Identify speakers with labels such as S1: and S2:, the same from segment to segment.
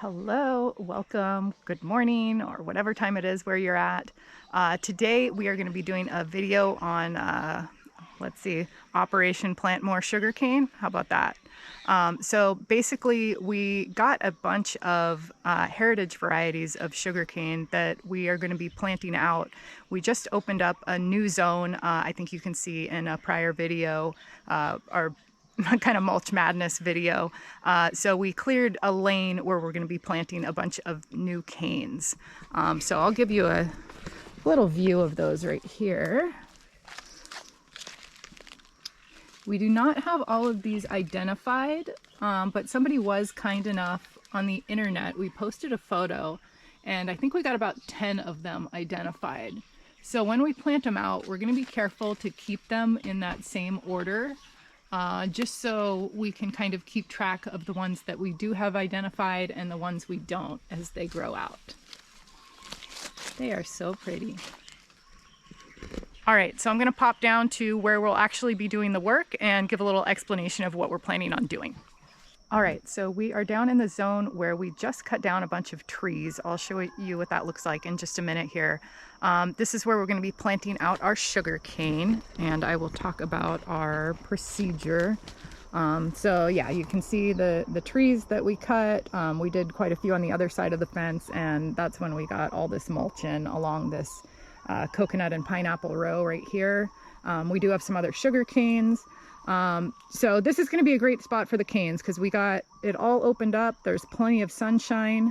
S1: Hello, welcome, good morning, or whatever time it is where you're at. Today we are going to be doing a video on, let's see, Operation Plant More Sugarcane. How about that? So basically we got a bunch of heritage varieties of sugarcane that we are going to be planting out. We just opened up a new zone. I think you can see in a prior video, our kind of mulch madness video. So we cleared a lane where we're going to be planting a bunch of new canes. So I'll give you a little view of those right here. We do not have all of these identified, but somebody was kind enough on the internet. We posted a photo and I think we got about 10 of them identified. So when we plant them out, we're going to be careful to keep them in that same order. Just so we can kind of keep track of the ones that we do have identified and the ones we don't as they grow out. They are so pretty. All right, so I'm going to pop down to where we'll actually be doing the work and give a little explanation of what we're planning on doing. All right, so we are down in the zone where we just cut down a bunch of trees. I'll show you what that looks like in just a minute here. This is where we're going to be planting out our sugar cane, and I will talk about our procedure. So yeah, you can see the trees that we cut. We did quite a few on the other side of the fence, and that's when we got all this mulch in along this coconut and pineapple row right here. We do have some other sugar canes. So this is going to be a great spot for the canes because we got it all opened up. There's plenty of sunshine.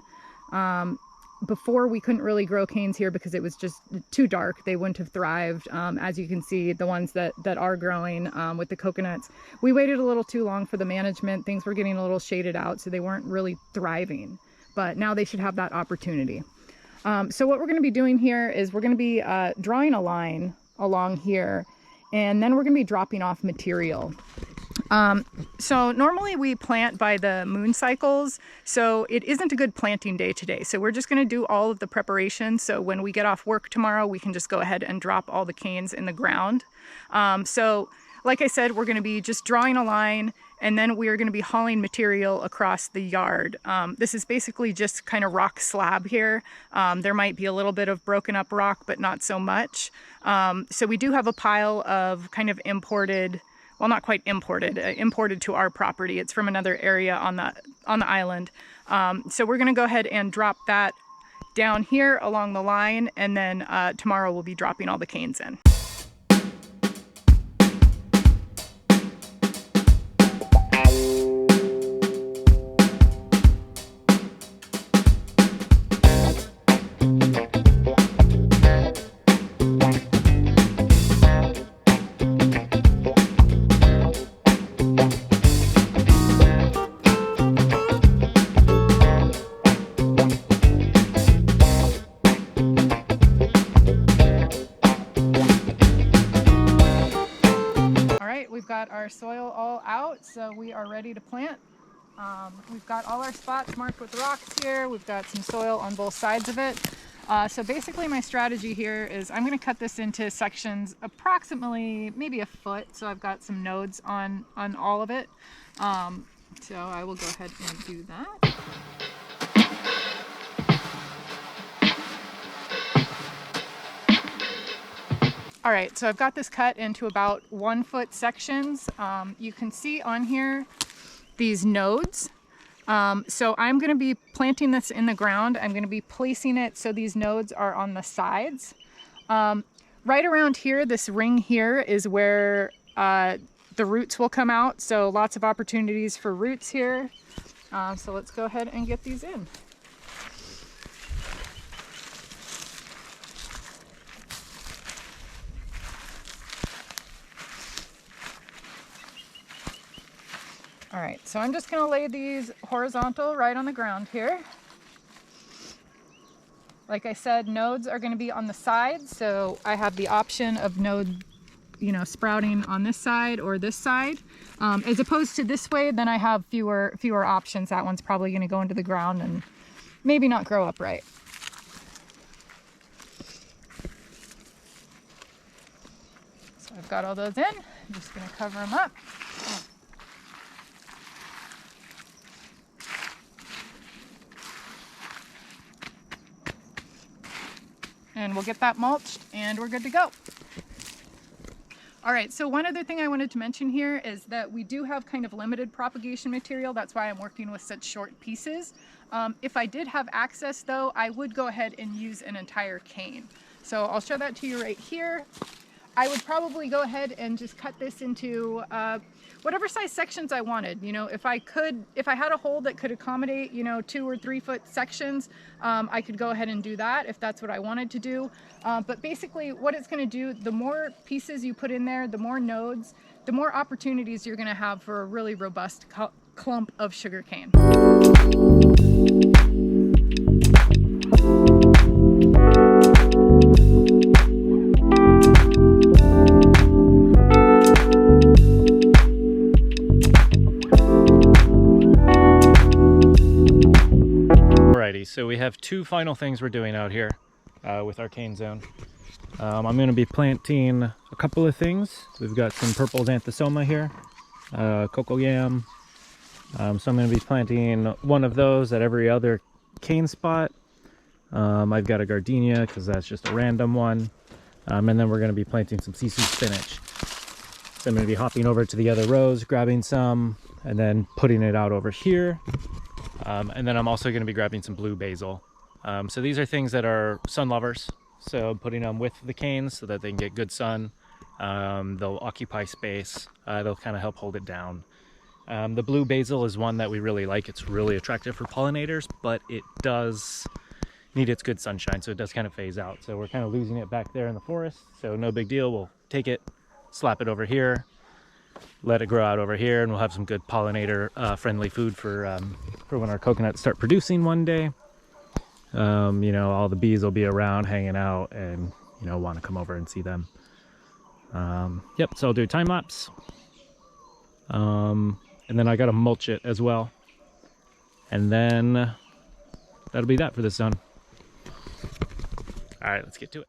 S1: Before we couldn't really grow canes here because it was just too dark. They wouldn't have thrived. As you can see, the ones that are growing with the coconuts, we waited a little too long for the management. Things were getting a little shaded out, so they weren't really thriving, but now they should have that opportunity. So what we're going to be doing here is we're going to be drawing a line along here, and then we're going to be dropping off material. So normally we plant by the moon cycles, so it isn't a good planting day today. So we're just going to do all of the preparation. So when we get off work tomorrow, we can just go ahead and drop all the canes in the ground. So like I said, we're going to be just drawing a line, and then we are going to be hauling material across the yard. This is basically just kind of rock slab here. There might be a little bit of broken up rock, but not so much. So we do have a pile of kind of imported, well, not quite imported, imported to our property. It's from another area on the island. So we're going to go ahead and drop that down here along the line, and then tomorrow we'll be dropping all the canes in. We've got our soil all out, so we are ready to plant. We've got all our spots marked with rocks here. We've got some soil on both sides of it. So basically my strategy here is I'm going to cut this into sections approximately maybe a foot. So I've got some nodes on all of it. So I will go ahead and do that. All right, so I've got this cut into about 1 foot sections. You can see on here these nodes. So I'm going to be planting this in the ground. I'm going to be placing it so these nodes are on the sides. Right around here, this ring here is where the roots will come out. So lots of opportunities for roots here. So let's go ahead and get these in. All right, so I'm just going to lay these horizontal right on the ground here. Like I said, nodes are going to be on the sides, so I have the option of node, sprouting on this side or this side. As opposed to this way, then I have fewer options. That one's probably going to go into the ground and maybe not grow up right. So I've got all those in. I'm just going to cover them up. and we'll get that mulched and we're good to go. All right, so one other thing I wanted to mention here is that we do have kind of limited propagation material. That's why I'm working with such short pieces. If I did have access though, I would go ahead and use an entire cane. So I'll show that to you right here. I would probably go ahead and just cut this into whatever size sections I wanted. You know, if I had a hole that could accommodate, you know, 2 or 3 foot sections, I could go ahead and do that if that's what I wanted to do. But basically what it's going to do, the more pieces you put in there, the more nodes, the more opportunities you're going to have for a really robust clump of sugarcane.
S2: So we have 2 final things we're doing out here with our cane zone. I'm going to be planting a couple of things. We've got some purple xanthosoma here, cocoa yam. So I'm going to be planting one of those at every other cane spot. I've got a gardenia because that's just a random one. And then we're going to be planting some sissoo spinach. So I'm going to be hopping over to the other rows, grabbing some, and then putting it out over here. And then I'm also going to be grabbing some blue basil. So these are things that are sun lovers. So I'm putting them with the canes so that they can get good sun. They'll occupy space. They'll kind of help hold it down. The blue basil is one that we really like. It's really attractive for pollinators, but it does need its good sunshine, so it does kind of phase out. So we're kind of losing it back there in the forest. So no big deal. We'll take it, slap it over here, let it grow out over here, and we'll have some good pollinator friendly food for when our coconuts start producing one day. You know, all the bees will be around hanging out and, you know, want to come over and see them. Yep, so I'll do a time lapse. And then I got to mulch it as well. And then that'll be that for this zone. All right, let's get to it.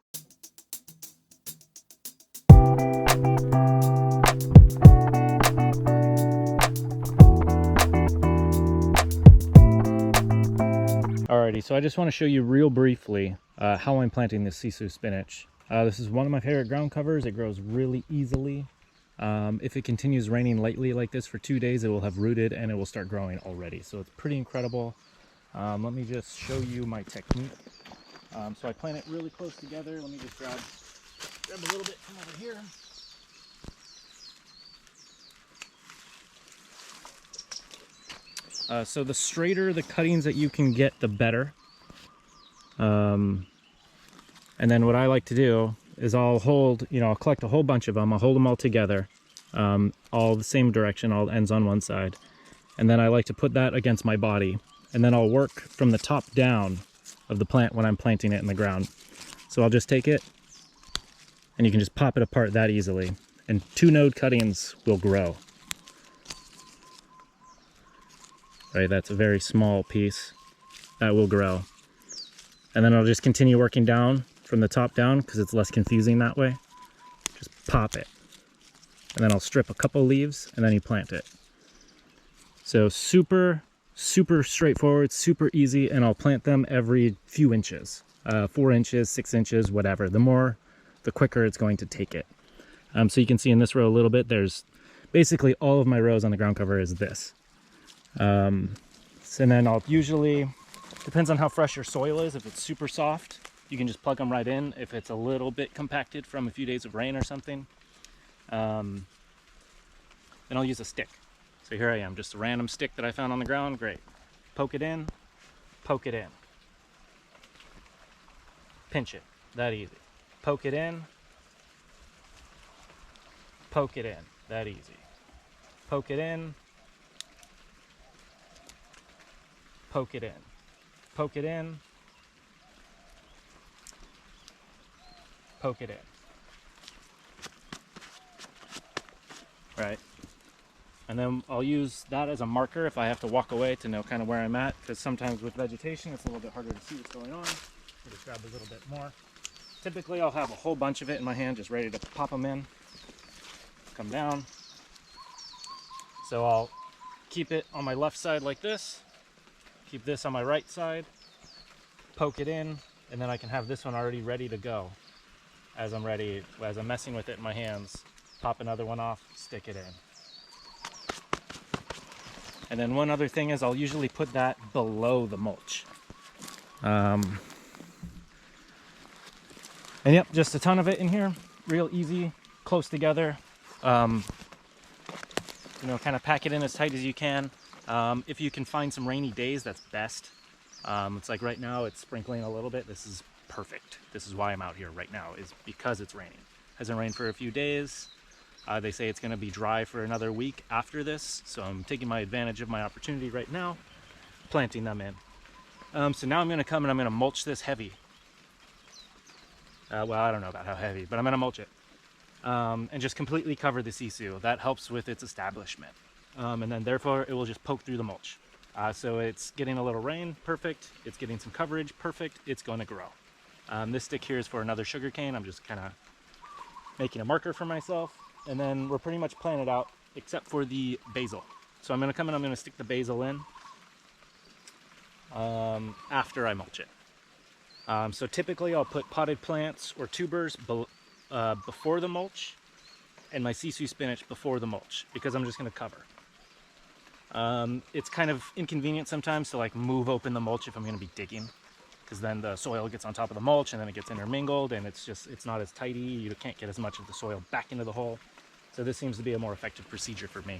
S2: Alrighty, so I just want to show you real briefly how I'm planting this sissoo spinach. This is one of my favorite ground covers. It grows really easily. If it continues raining lightly like this for 2 days, it will have rooted and it will start growing already. So it's pretty incredible. Let me just show you my technique. So I plant it really close together. Let me just grab a little bit from over here. So the straighter the cuttings that you can get, the better. And then what I like to do is I'll hold, you know, I'll collect a whole bunch of them. I'll hold them all together, all the same direction, all ends on one side. And then I like to put that against my body. And then I'll work from the top down of the plant when I'm planting it in the ground. So I'll just take it and you can just pop it apart that easily. And 2 node cuttings will grow. Right, that's a very small piece that will grow. And then I'll just continue working down from the top down because it's less confusing that way. Just pop it. And then I'll strip a couple leaves and then you plant it. So super straightforward, super easy, and I'll plant them every few inches. 4 inches, 6 inches, whatever. The quicker it's going to take it. So you can see in this row a little bit, there's basically all of my rows on the ground cover is this. And then I'll usually, depends on how fresh your soil is. If it's super soft, you can just plug them right in. If it's a little bit compacted from a few days of rain or something, then I'll use a stick. So here I am, just a random stick that I found on the ground. Great. Poke it in, pinch it, that easy. Poke it in, that easy. Poke it in, poke it in, poke it in, poke it in. Right. And then I'll use that as a marker if I have to walk away to know kind of where I'm at, because sometimes with vegetation it's a little bit harder to see what's going on. I'll just grab a little bit more. Typically I'll have a whole bunch of it in my hand just ready to pop them in. Come down. So I'll keep it on my left side like this. Keep this on my right side. Poke it in and then I can have this one already ready to go as I'm messing with it in my hands. Pop another one off, stick it in. And then one other thing is I'll usually put that below the mulch. And yep, just a ton of it in here, real easy, close together. You know, kind of pack it in as tight as you can. If you can find some rainy days, that's best. It's like right now it's sprinkling a little bit. This is perfect. This is why I'm out here right now, is because it's raining. Hasn't rained for a few days. They say it's going to be dry for another week after this, so I'm taking my advantage of my opportunity right now, planting them in. So now I'm going to come and I'm going to mulch this heavy. Well, I don't know about how heavy, but I'm going to mulch it. And just completely cover the sissoo. That helps with its establishment. And then therefore it will just poke through the mulch. So it's getting a little rain, perfect. It's getting some coverage, perfect. It's going to grow. This stick here is for another sugarcane. I'm just kind of making a marker for myself. And then we're pretty much planted out except for the basil. So I'm going to come and I'm going to stick the basil in after I mulch it. So typically I'll put potted plants or tubers before the mulch, and my sissoo spinach before the mulch, because I'm just going to cover. It's kind of inconvenient sometimes to like move open the mulch if I'm going to be digging, because then the soil gets on top of the mulch and then it gets intermingled and it's not as tidy. You can't get as much of the soil back into the hole. So this seems to be a more effective procedure for me.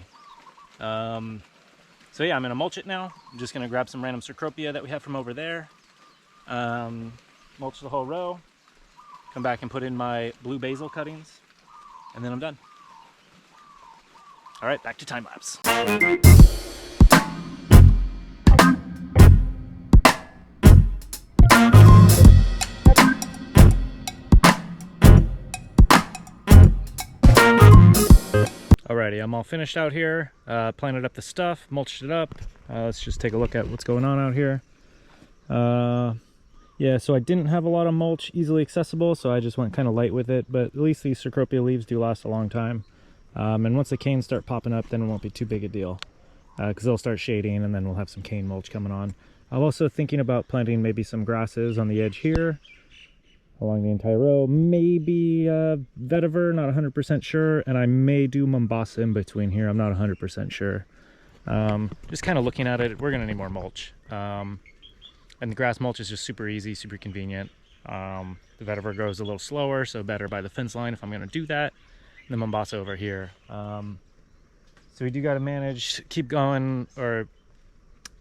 S2: So yeah, I'm going to mulch it now. I'm just going to grab some random Cecropia that we have from over there. Mulch the whole row. Come back and put in my blue basil cuttings. And then I'm done. All right, back to time lapse. Alrighty, I'm all finished out here, planted up the stuff, mulched it up. Let's just take a look at what's going on out here. Yeah, so I didn't have a lot of mulch easily accessible, so I just went kind of light with it, but at least these Cecropia leaves do last a long time. And once the canes start popping up, then it won't be too big a deal, because they'll start shading and then we'll have some cane mulch coming on. I'm also thinking about planting maybe some grasses on the edge here, along the entire row, maybe vetiver, not 100% sure, and I may do Mombasa in between here, I'm not 100% sure. Just kind of looking at it, we're going to need more mulch. And the grass mulch is just super easy, super convenient. The vetiver grows a little slower, so better by the fence line if I'm going to do that. And the Mombasa over here. So we do got to manage, keep going, or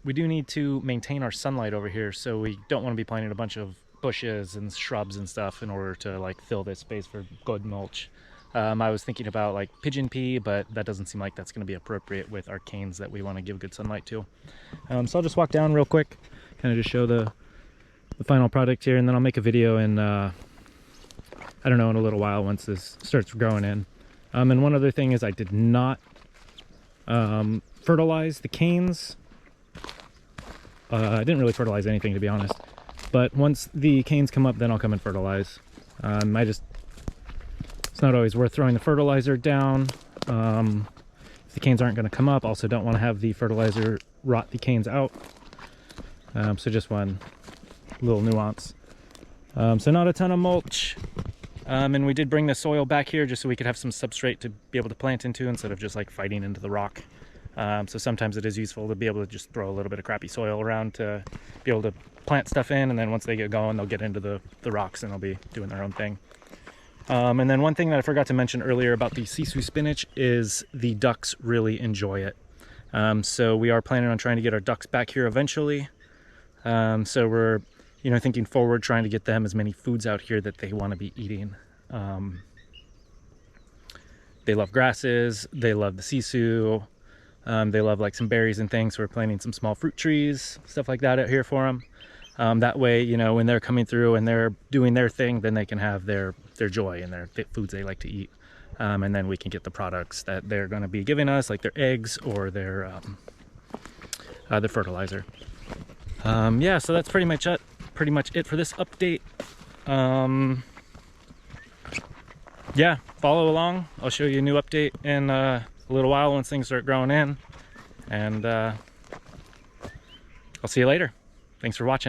S2: we do need to maintain our sunlight over here, so we don't want to be planting a bunch of bushes and shrubs and stuff in order to like fill this space for good mulch. I was thinking about like pigeon pea, but that doesn't seem like that's going to be appropriate with our canes that we want to give good sunlight to. So I'll just walk down real quick, kind of just show the final product here, and then I'll make a video in I don't know, in a little while once this starts growing in. And one other thing is I did not fertilize the canes. I didn't really fertilize anything, to be honest, but once the canes come up, then I'll come and fertilize. It's not always worth throwing the fertilizer down if the canes aren't going to come up. Also don't want to have the fertilizer rot the canes out. So just one little nuance. So not a ton of mulch, and we did bring the soil back here just so we could have some substrate to be able to plant into instead of just like fighting into the rock. So sometimes it is useful to be able to just throw a little bit of crappy soil around to be able to plant stuff in, and then once they get going, they'll get into the rocks and they'll be doing their own thing. And then one thing that I forgot to mention earlier about the sissoo spinach is the ducks really enjoy it. So we are planning on trying to get our ducks back here eventually. So we're, thinking forward, trying to get them as many foods out here that they want to be eating. They love grasses, they love the sissoo, they love like some berries and things. So we're planting some small fruit trees, stuff like that out here for them. That way, when they're coming through and they're doing their thing, then they can have their joy and their foods they like to eat. And then we can get the products that they're going to be giving us, like their eggs or their fertilizer. Yeah, so that's pretty much it for this update. Yeah, follow along. I'll show you a new update in a little while once things start growing in. And I'll see you later. Thanks for watching.